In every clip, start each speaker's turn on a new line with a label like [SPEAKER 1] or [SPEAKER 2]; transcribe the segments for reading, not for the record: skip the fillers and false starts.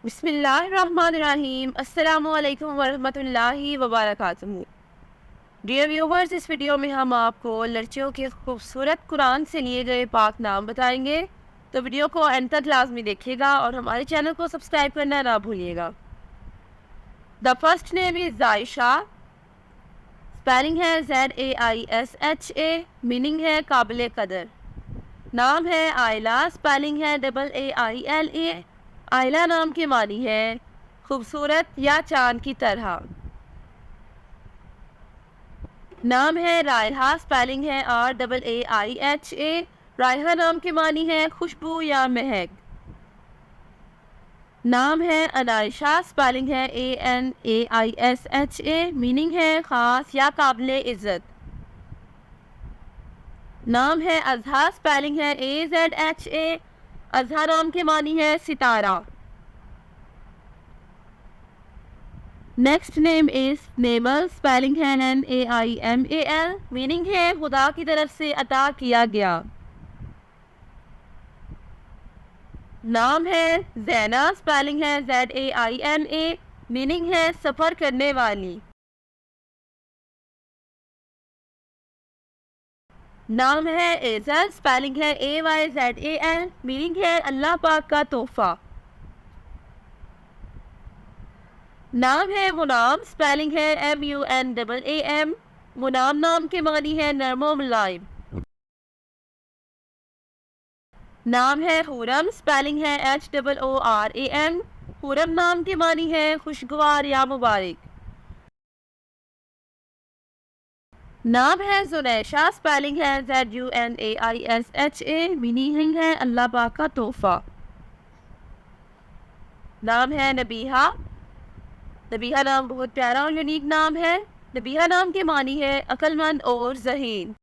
[SPEAKER 1] बिस्मिल्लाहिर्रहमानिर्रहीम अस्सलामुअलैकुम वरहमतुल्लाहि वबरकातुहू। डियर व्यूवर्स, इस वीडियो में हम आपको लड़कियों के खूबसूरत कुरान से लिए गए पाक नाम बताएंगे, तो वीडियो को एंड तक लाजमी देखिएगा और हमारे चैनल को सब्सक्राइब करना ना भूलिएगा। The first name is Ayesha, spelling है ZAISHA, मीनिंग है काबिल कदर। नाम है आयला, स्पेलिंग है AAILA। आयला नाम के मानी है खूबसूरत या चांद की तरह। नाम है रायहा, स्पेलिंग है RAAIHA। रायहा नाम के मानी है खुशबू या महक। नाम है अनायशा, स्पेलिंग है ANAISHA, मीनिंग है ख़ास या काबिल इज़्ज़त। नाम है अज़हा, स्पेलिंग है AZHA। अज़हा नाम के मानी है सितारा। नेक्स्ट नेम इज़ नेमल, स्पेलिंग है NAIMAL, मीनिंग है खुदा की तरफ से अता किया गया। नाम है जैना, स्पेलिंग है ZAINA, मीनिंग है सफ़र करने वाली। नाम है एज़ल, स्पेलिंग है AYZAL, मीनिंग है अल्लाह पाक का तोहफ़ा। नाम है मुनाम, स्पेलिंग है MUNAM। मुनाम नाम के मानी है नरमो मुलायम। नाम है हुरम, स्पेलिंग है HOORAM। हुरम नाम के मानी है खुशगवार या मुबारक। नाम है जुनैशा, स्पेलिंग है ZUNAISHA, मीनिंग है अल्लाह पाक का तोहफ़ा। नाम है नबीहा। नबीहा नाम बहुत प्यारा और यूनिक नाम है। नबीहा नाम के मानी है अक्लमंद और ज़हीन।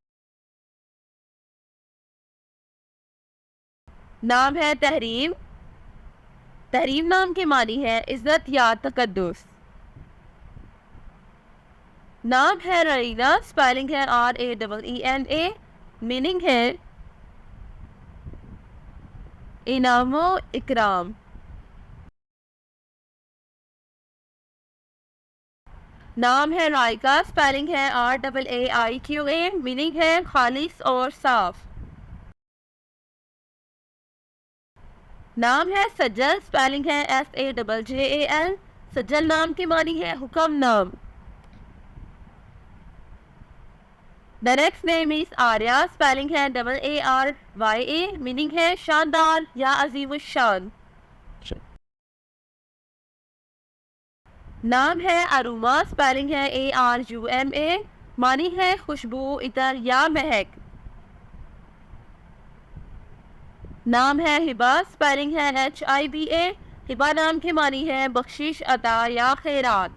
[SPEAKER 1] नाम है तहरीम। तहरीम नाम के मानी है इज़्ज़त या तकद्दुस। नाम है रईना, स्पेलिंग है RAEENA, मीनिंग है इनामो इकराम। नाम है रायका, स्पेलिंग है RAAIQA, मीनिंग है खालिस और साफ। नाम है सज्जल, स्पेलिंग है SAJJAL। सज्जल नाम की मानी है हुक्म नाम। The next name is Arya, spelling है AARYA, मीनिंग है शानदार या अजीम शान। नाम है अरुमा, स्पेलिंग है ARUMA, मानी है खुशबू, इतर या महक। नाम है हिबा, स्पेलिंग है HIBA। हिबा नाम के मानी है बख्शिश, अता या खैरात।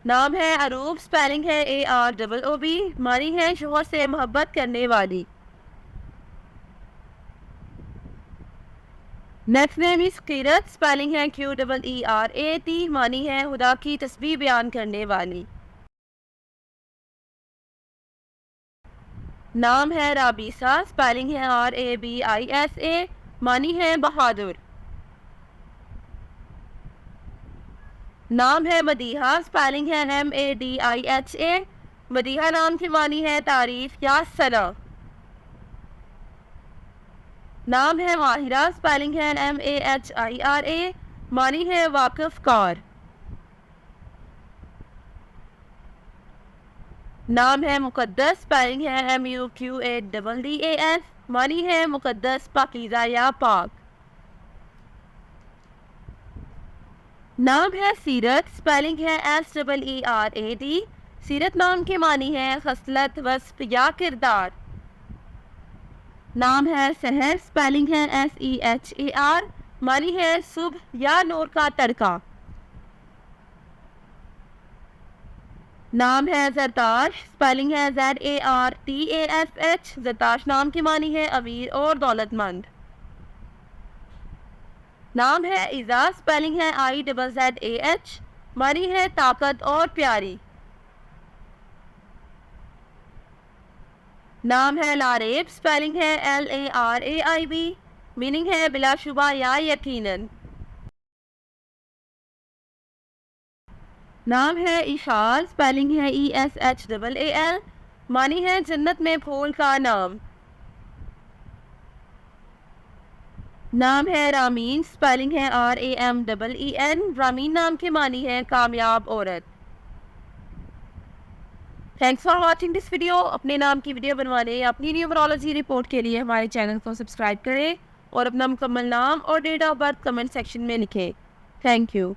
[SPEAKER 1] नाम है अरूब, स्पेलिंग है AROOB, मानी है शोहर से मोहब्बत करने वाली। Next name is Qeerat, spelling है QEERAT, मानी है खुदा की तस्बीह बयान करने वाली। नाम है राबीसा, स्पेलिंग है RABISA, मानी है बहादुर। नाम है मदीहा, स्पेलिंग है MADIHA। मदीहा नाम की मानी है तारीफ या सना। नाम है माहिरा, स्पेलिंग है MAHIRA, मानी है वाकिफ कार। नाम है मुकद्दस, स्पेलिंग है MUQADDAS, मानी है मुकद्दस, पाकीज़ा या पाक। नाम है सीरत, स्पेलिंग है SEERAT। सीरत नाम के मानी है खसलत, वस्फ या किरदार। नाम है सहर, स्पेलिंग है SEHAR, मानी है सुबह या नूर का तड़का। नाम है जरताश, स्पेलिंग है ZARTASH। जरताश नाम की मानी है अमीर और दौलतमंद। नाम है इज़ा, स्पेलिंग है IZZAH, मानी है ताकत और प्यारी। नाम है लारेब, स्पेलिंग है LARAIB, मीनिंग है बिलाशुबा या यकीनन। नाम है इशाल, स्पेलिंग है ESHAAL। मानी है जन्नत में फूल का नाम। नाम है रामीन, स्पेलिंग है RAMEEN। रामीन नाम के मानी है कामयाब औरत। Thanks for watching this video. अपने नाम की वीडियो बनवाने या अपनी न्यूमरोलॉजी रिपोर्ट के लिए हमारे चैनल को सब्सक्राइब करें और अपना मुकम्मल नाम और date of birth comment section में लिखें। Thank you.